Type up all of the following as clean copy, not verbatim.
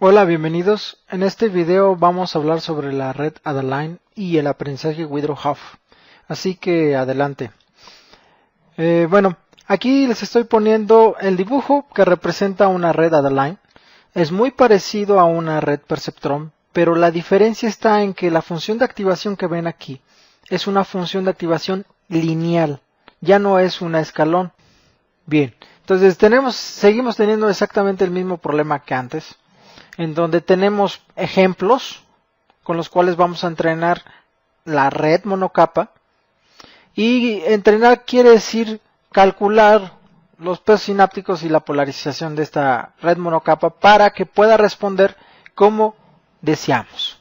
Hola, bienvenidos. En este video vamos a hablar sobre la red Adaline y el aprendizaje Wither-Hoff. Así que adelante. Bueno, aquí les estoy poniendo el dibujo que representa una red Adaline. Es muy parecido a una red Perceptron, pero la diferencia está en que la función de activación que ven aquí es una función de activación lineal, ya no es una escalón. Bien, entonces seguimos teniendo exactamente el mismo problema que antes, en donde tenemos ejemplos con los cuales vamos a entrenar la red monocapa. Y entrenar quiere decir calcular los pesos sinápticos y la polarización de esta red monocapa para que pueda responder como deseamos.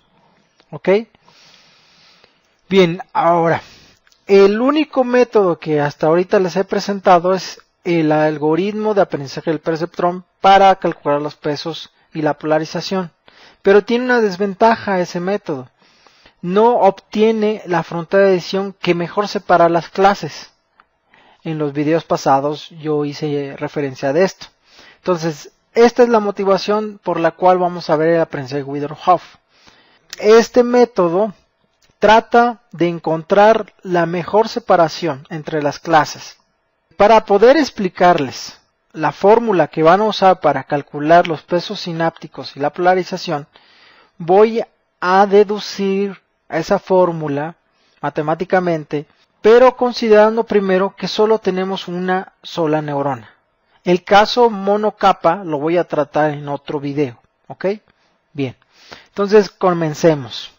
¿Ok? Bien, ahora, el único método que hasta ahorita les he presentado es el algoritmo de aprendizaje del perceptrón para calcular los pesos y la polarización. Pero tiene una desventaja ese método. No obtiene la frontera de decisión que mejor separa las clases. En los videos pasados yo hice referencia de esto. Entonces, esta es la motivación por la cual vamos a ver el aprendizaje Wither-Hoff. Este método trata de encontrar la mejor separación entre las clases. Para poder explicarles la fórmula que van a usar para calcular los pesos sinápticos y la polarización, voy a deducir esa fórmula matemáticamente, pero considerando primero que solo tenemos una sola neurona. El caso monocapa lo voy a tratar en otro video, ¿ok? Bien, entonces comencemos.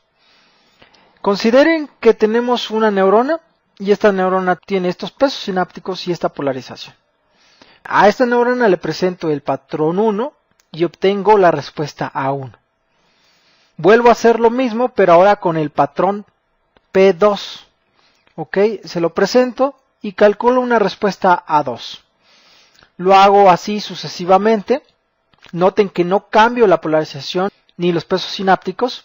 Consideren que tenemos una neurona y esta neurona tiene estos pesos sinápticos y esta polarización. A esta neurona le presento el patrón 1 y obtengo la respuesta A1. Vuelvo a hacer lo mismo, pero ahora con el patrón P2. ¿Ok? Se lo presento y calculo una respuesta A2. Lo hago así sucesivamente. Noten que no cambio la polarización ni los pesos sinápticos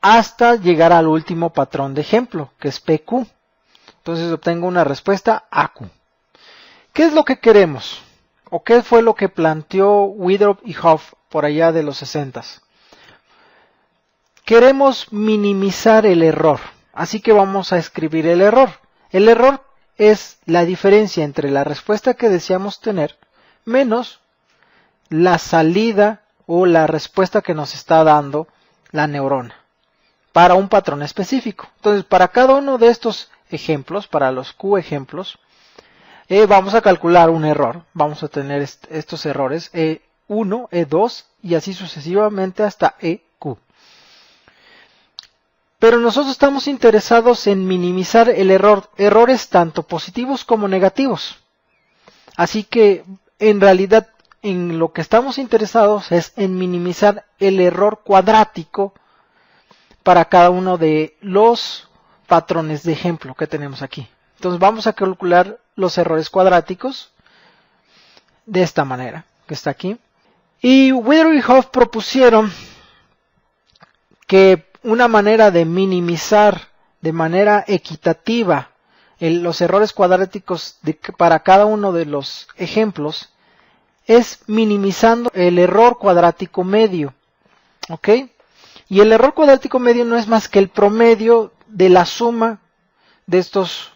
hasta llegar al último patrón de ejemplo, que es PQ. Entonces obtengo una respuesta AQ. ¿Qué es lo que queremos? ¿O qué fue lo que planteó Wither y Hoff por allá de los 60s? Queremos minimizar el error, así que vamos a escribir el error. El error es la diferencia entre la respuesta que deseamos tener menos la salida o la respuesta que nos está dando la neurona para un patrón específico. Entonces, para cada uno de estos ejemplos, para los Q ejemplos, vamos a calcular un error. Vamos a tener estos errores E1, E2 y así sucesivamente hasta EQ. Pero nosotros estamos interesados en minimizar el error, errores tanto positivos como negativos. Así que en realidad en lo que estamos interesados es en minimizar el error cuadrático para cada uno de los patrones de ejemplo que tenemos aquí. Entonces vamos a calcular los errores cuadráticos de esta manera, que está aquí. Y Wither y Hoff propusieron que una manera de minimizar de manera equitativa los errores cuadráticos para cada uno de los ejemplos es minimizando el error cuadrático medio. ¿Ok? Y el error cuadrático medio no es más que el promedio de la suma de estos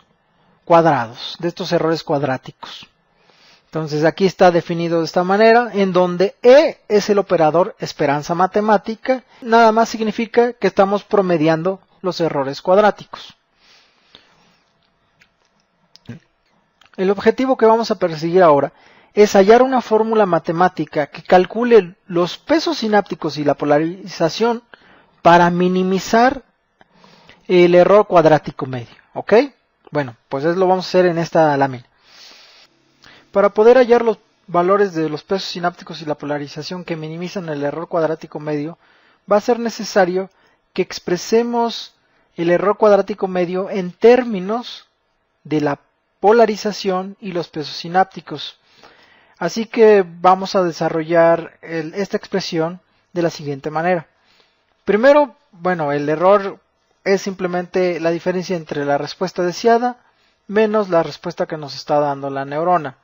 cuadrados, de estos errores cuadráticos. Entonces aquí está definido de esta manera, en donde E es el operador esperanza matemática, nada más significa que estamos promediando los errores cuadráticos. El objetivo que vamos a perseguir ahora es hallar una fórmula matemática que calcule los pesos sinápticos y la polarización para minimizar el error cuadrático medio. ¿Ok? Bueno, pues eso lo vamos a hacer en esta lámina. Para poder hallar los valores de los pesos sinápticos y la polarización que minimizan el error cuadrático medio, va a ser necesario que expresemos el error cuadrático medio en términos de la polarización y los pesos sinápticos. Así que vamos a desarrollar esta expresión de la siguiente manera. Primero, bueno, el error es simplemente la diferencia entre la respuesta deseada menos la respuesta que nos está dando la neurona.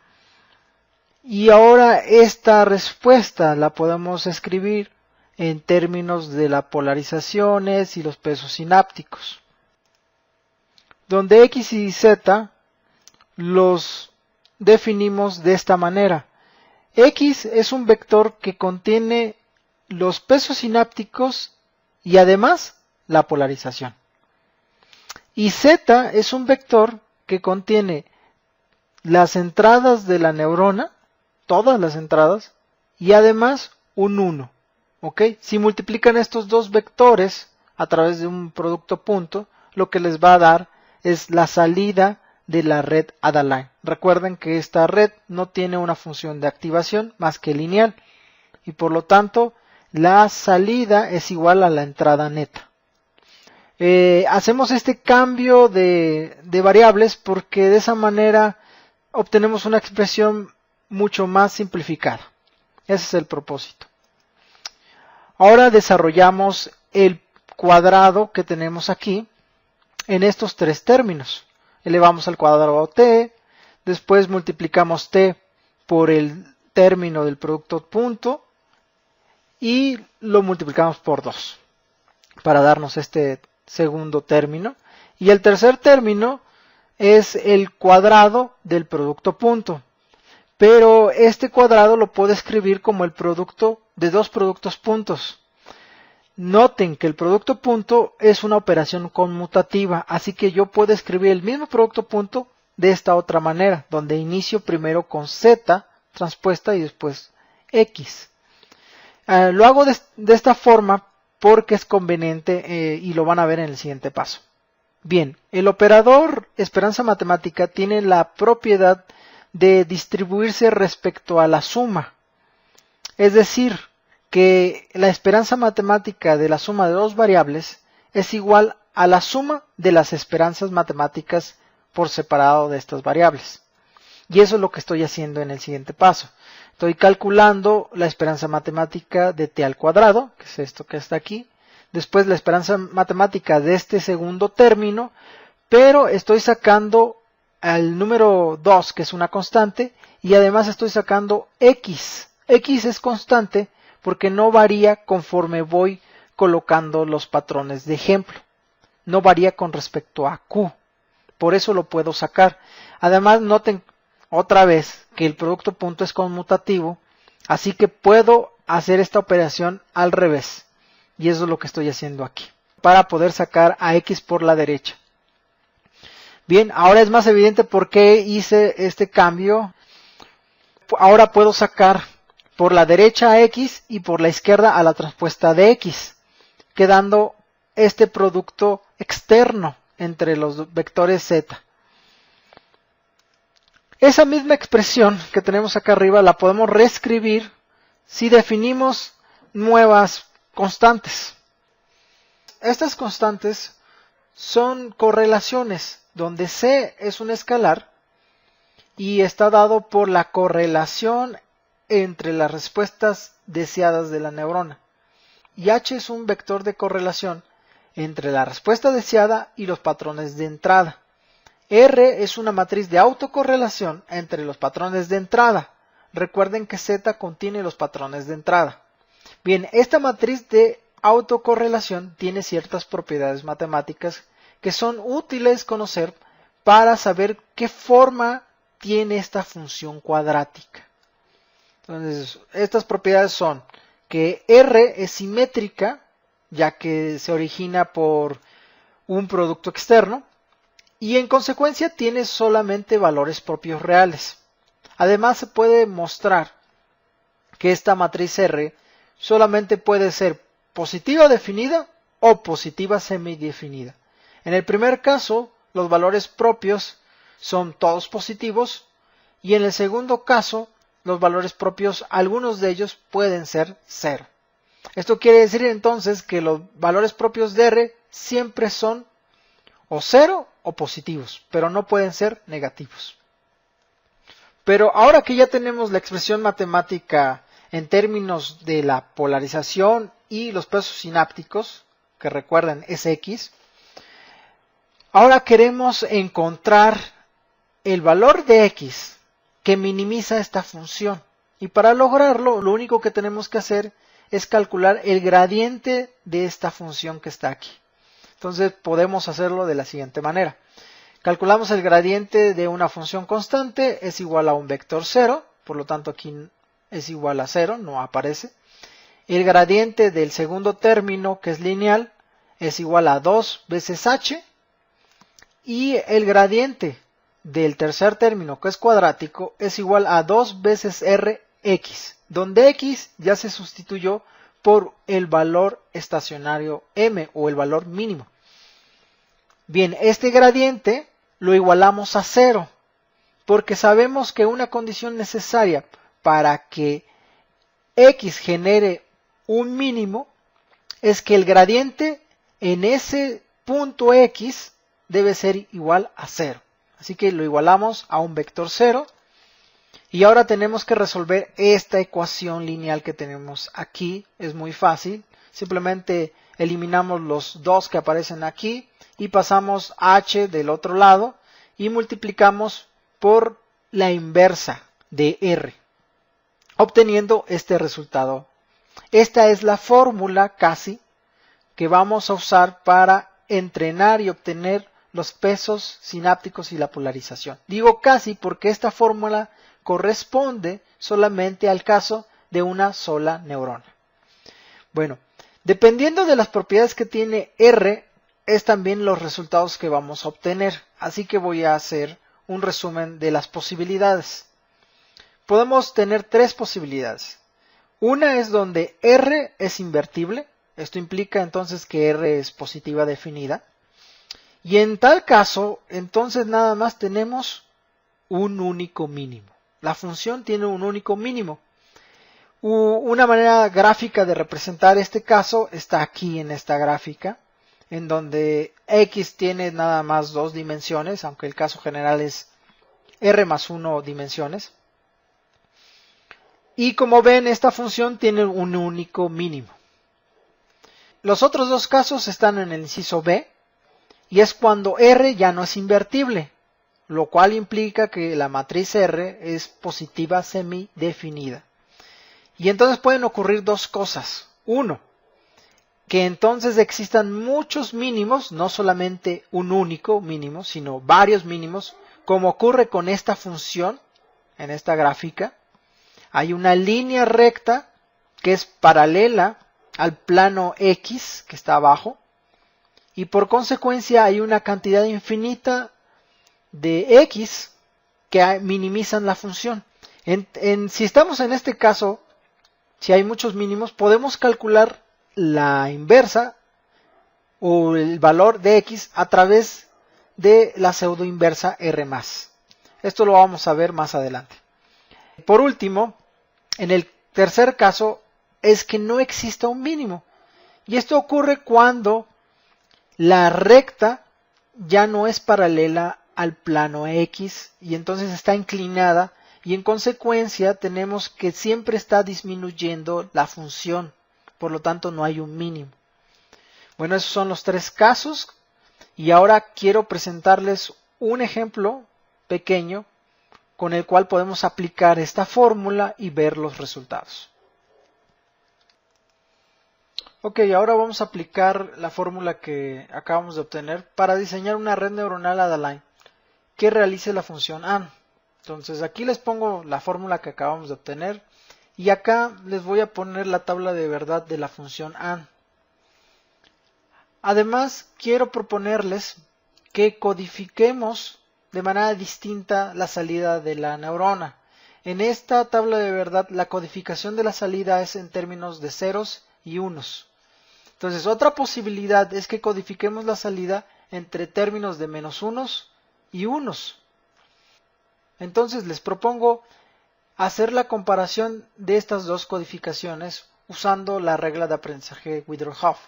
Y ahora esta respuesta la podemos escribir en términos de las polarizaciones y los pesos sinápticos, donde x y z los definimos de esta manera. X es un vector que contiene los pesos sinápticos y además la polarización. Y z es un vector que contiene las entradas de la neurona, todas las entradas, y además un 1. ¿Ok? Si multiplican estos dos vectores a través de un producto punto, lo que les va a dar es la salida de la red Adaline. Recuerden que esta red no tiene una función de activación más que lineal y por lo tanto la salida es igual a la entrada neta. Hacemos este cambio de variables porque de esa manera obtenemos una expresión mucho más simplificada. Ese es el propósito. Ahora desarrollamos el cuadrado que tenemos aquí en estos tres términos. Elevamos al cuadrado t, después multiplicamos t por el término del producto punto y lo multiplicamos por 2 para darnos este segundo término. Y el tercer término es el cuadrado del producto punto. Pero este cuadrado lo puedo escribir como el producto de dos productos puntos. Noten que el producto punto es una operación conmutativa, así que yo puedo escribir el mismo producto punto de esta otra manera, donde inicio primero con z transpuesta y después x. Lo hago de esta forma porque es conveniente y lo van a ver en el siguiente paso. Bien, el operador esperanza matemática tiene la propiedad de distribuirse respecto a la suma. Es decir, que la esperanza matemática de la suma de dos variables es igual a la suma de las esperanzas matemáticas por separado de estas variables. Y eso es lo que estoy haciendo en el siguiente paso. Estoy calculando la esperanza matemática de t al cuadrado, que es esto que está aquí. Después la esperanza matemática de este segundo término, pero estoy sacando al número 2, que es una constante, y además estoy sacando x. X es constante porque no varía conforme voy colocando los patrones de ejemplo. No varía con respecto a q. Por eso lo puedo sacar. Además, noten otra vez que el producto punto es conmutativo, así que puedo hacer esta operación al revés. Y eso es lo que estoy haciendo aquí, para poder sacar a x por la derecha. Bien, ahora es más evidente por qué hice este cambio. Ahora puedo sacar por la derecha a x y por la izquierda a la transpuesta de x, quedando este producto externo entre los vectores z. Esa misma expresión que tenemos acá arriba la podemos reescribir si definimos nuevas constantes. Estas constantes son correlaciones, donde c es un escalar y está dado por la correlación entre las respuestas deseadas de la neurona. Y h es un vector de correlación entre la respuesta deseada y los patrones de entrada. R es una matriz de autocorrelación entre los patrones de entrada. Recuerden que Z contiene los patrones de entrada. Bien, esta matriz de autocorrelación tiene ciertas propiedades matemáticas que son útiles conocer para saber qué forma tiene esta función cuadrática. Entonces, estas propiedades son que R es simétrica, ya que se origina por un producto externo, y en consecuencia tiene solamente valores propios reales. Además, se puede mostrar que esta matriz R solamente puede ser positiva definida o positiva semidefinida. En el primer caso, los valores propios son todos positivos, y en el segundo caso, los valores propios, algunos de ellos pueden ser 0. Esto quiere decir entonces que los valores propios de R siempre son o 0 o positivos, pero no pueden ser negativos. Pero ahora que ya tenemos la expresión matemática en términos de la polarización y los pesos sinápticos, que recuerden es x, ahora queremos encontrar el valor de x que minimiza esta función. Y para lograrlo, lo único que tenemos que hacer es calcular el gradiente de esta función que está aquí. Entonces podemos hacerlo de la siguiente manera. Calculamos el gradiente de una función constante, es igual a un vector 0, por lo tanto aquí es igual a 0, no aparece. El gradiente del segundo término, que es lineal, es igual a 2 veces h. Y el gradiente del tercer término, que es cuadrático, es igual a 2 veces rx, donde x ya se sustituyó por el valor estacionario m o el valor mínimo. Bien, este gradiente lo igualamos a 0, porque sabemos que una condición necesaria para que x genere un mínimo es que el gradiente en ese punto x debe ser igual a 0. Así que lo igualamos a un vector 0. Y ahora tenemos que resolver esta ecuación lineal que tenemos aquí. Es muy fácil. Simplemente eliminamos los dos que aparecen aquí y pasamos h del otro lado y multiplicamos por la inversa de r, obteniendo este resultado. Esta es la fórmula casi que vamos a usar para entrenar y obtener los pesos sinápticos y la polarización. Digo casi porque esta fórmula corresponde solamente al caso de una sola neurona. Bueno, dependiendo de las propiedades que tiene R, es también los resultados que vamos a obtener. Así que voy a hacer un resumen de las posibilidades. Podemos tener tres posibilidades. Una es donde R es invertible. Esto implica entonces que R es positiva definida. Y en tal caso, entonces nada más tenemos un único mínimo. La función tiene un único mínimo. Una manera gráfica de representar este caso está aquí en esta gráfica, en donde x tiene nada más 2 dimensiones, aunque el caso general es r más 1 dimensiones. Y como ven, esta función tiene un único mínimo. Los otros dos casos están en el inciso B, y es cuando R ya no es invertible, lo cual implica que la matriz R es positiva semidefinida. Y entonces pueden ocurrir dos cosas. Uno, que entonces existan muchos mínimos, no solamente un único mínimo, sino varios mínimos, como ocurre con esta función, en esta gráfica. Hay una línea recta que es paralela al plano X, que está abajo, y por consecuencia hay una cantidad infinita de X que minimizan la función. Si estamos en este caso, si hay muchos mínimos, podemos calcular la inversa o el valor de X a través de la pseudo inversa R+. Esto lo vamos a ver más adelante. Por último, en el tercer caso es que no exista un mínimo. Y esto ocurre cuando la recta ya no es paralela al plano X y entonces está inclinada y en consecuencia tenemos que siempre está disminuyendo la función. Por lo tanto no hay un mínimo. Bueno, esos son los tres casos y ahora quiero presentarles un ejemplo pequeño con el cual podemos aplicar esta fórmula y ver los resultados. Ok, ahora vamos a aplicar la fórmula que acabamos de obtener para diseñar una red neuronal Adaline que realice la función AND. Entonces aquí les pongo la fórmula que acabamos de obtener y acá les voy a poner la tabla de verdad de la función AND. Además, quiero proponerles que codifiquemos de manera distinta la salida de la neurona. En esta tabla de verdad, la codificación de la salida es en términos de ceros y unos. Entonces, otra posibilidad es que codifiquemos la salida entre términos de menos unos y unos. Entonces, les propongo hacer la comparación de estas dos codificaciones usando la regla de aprendizaje Wytherhoff.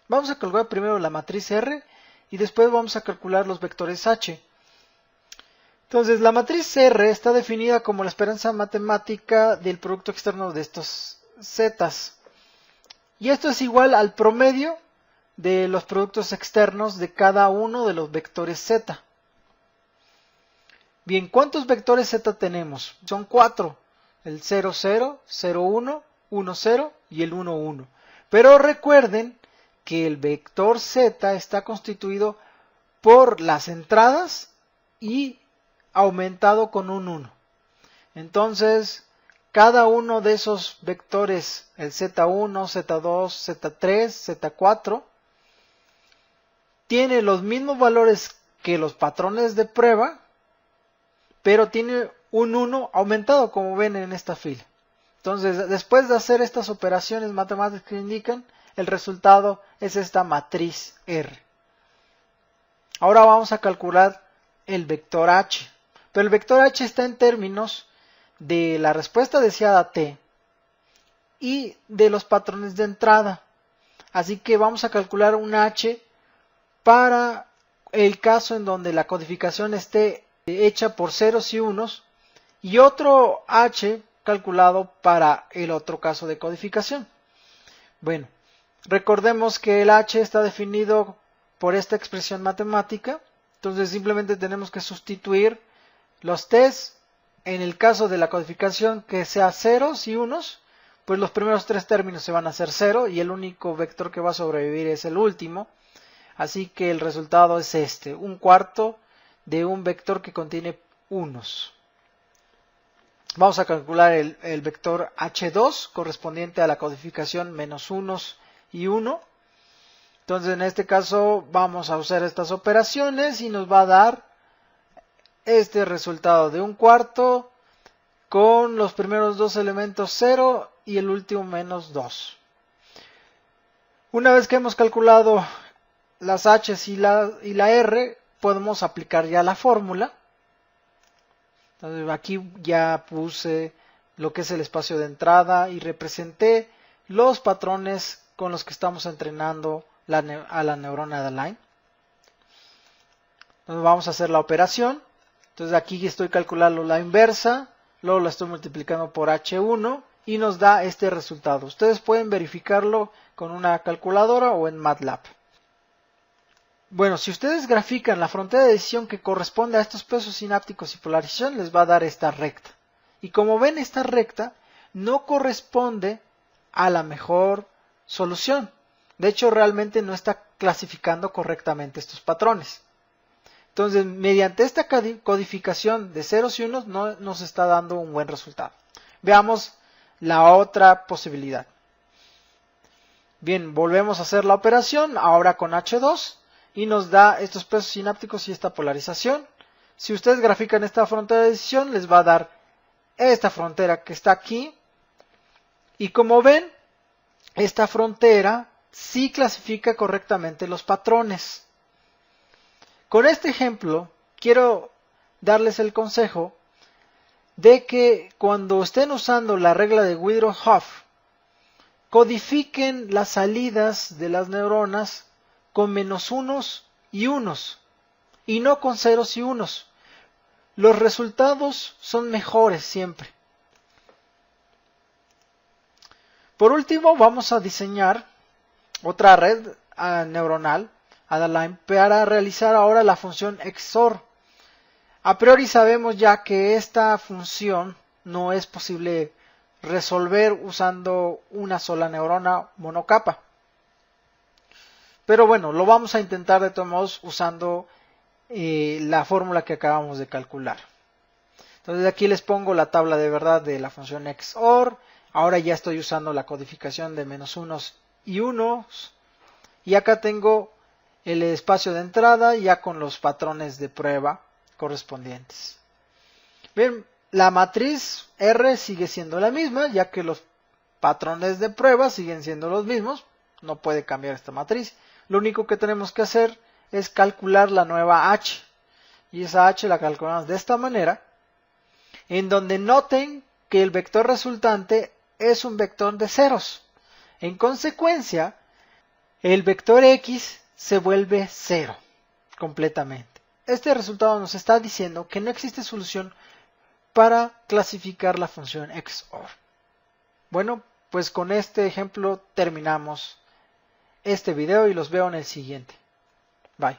Vamos a calcular primero la matriz R y después vamos a calcular los vectores H. Entonces, la matriz R está definida como la esperanza matemática del producto externo de estos zetas. Y esto es igual al promedio de los productos externos de cada uno de los vectores z. Bien, ¿cuántos vectores z tenemos? Son 4. El 0, 0, 0, 1, 1, 0 y el 1, 1. Pero recuerden que el vector z está constituido por las entradas y aumentado con un 1. Entonces, cada uno de esos vectores, el z1, z2, z3, z4, tiene los mismos valores que los patrones de prueba, pero tiene un 1 aumentado, como ven en esta fila. Entonces, después de hacer estas operaciones matemáticas que indican, el resultado es esta matriz R. Ahora vamos a calcular el vector H. Pero el vector H está en términos de la respuesta deseada T y de los patrones de entrada. Así que vamos a calcular un H para el caso en donde la codificación esté hecha por ceros y unos, y otro H calculado para el otro caso de codificación. Bueno, recordemos que el H está definido por esta expresión matemática, entonces simplemente tenemos que sustituir los t's. En el caso de la codificación que sea ceros y unos, pues los primeros tres términos se van a hacer 0 y el único vector que va a sobrevivir es el último. Así que el resultado es este, un cuarto de un vector que contiene unos. Vamos a calcular el vector H2 correspondiente a la codificación menos unos y 1. Entonces en este caso vamos a usar estas operaciones y nos va a dar este resultado de un cuarto con los primeros dos elementos 0 y el último menos 2. Una vez que hemos calculado las H y la R, podemos aplicar ya la fórmula. Entonces aquí ya puse lo que es el espacio de entrada y representé los patrones con los que estamos entrenando a la neurona de Align. Entonces vamos a hacer la operación. Entonces aquí estoy calculando la inversa, luego la estoy multiplicando por H1 y nos da este resultado. Ustedes pueden verificarlo con una calculadora o en MATLAB. Bueno, si ustedes grafican la frontera de decisión que corresponde a estos pesos sinápticos y polarización, les va a dar esta recta. Y como ven, esta recta no corresponde a la mejor solución. De hecho, realmente no está clasificando correctamente estos patrones. Entonces, mediante esta codificación de ceros y unos no nos está dando un buen resultado. Veamos la otra posibilidad. Bien, volvemos a hacer la operación, ahora con H2, y nos da estos pesos sinápticos y esta polarización. Si ustedes grafican esta frontera de decisión, les va a dar esta frontera que está aquí. Y como ven, esta frontera sí clasifica correctamente los patrones. Con este ejemplo, quiero darles el consejo de que cuando estén usando la regla de Wheeler-Huff, codifiquen las salidas de las neuronas con menos unos y unos, y no con ceros y unos. Los resultados son mejores siempre. Por último, vamos a diseñar otra red neuronal Align para realizar ahora la función XOR. A priori sabemos ya que esta función no es posible resolver usando una sola neurona monocapa. Pero bueno, lo vamos a intentar de todos modos usando la fórmula que acabamos de calcular. Entonces aquí les pongo la tabla de verdad de la función XOR. Ahora ya estoy usando la codificación de menos unos y unos. Y acá tengo el espacio de entrada ya con los patrones de prueba correspondientes. Bien, la matriz R sigue siendo la misma, ya que los patrones de prueba siguen siendo los mismos. No puede cambiar esta matriz. Lo único que tenemos que hacer es calcular la nueva H. Y esa H la calculamos de esta manera, en donde noten que el vector resultante es un vector de ceros. En consecuencia, el vector X se vuelve 0 completamente. Este resultado nos está diciendo que no existe solución para clasificar la función XOR. Bueno, pues con este ejemplo terminamos este video y los veo en el siguiente. Bye.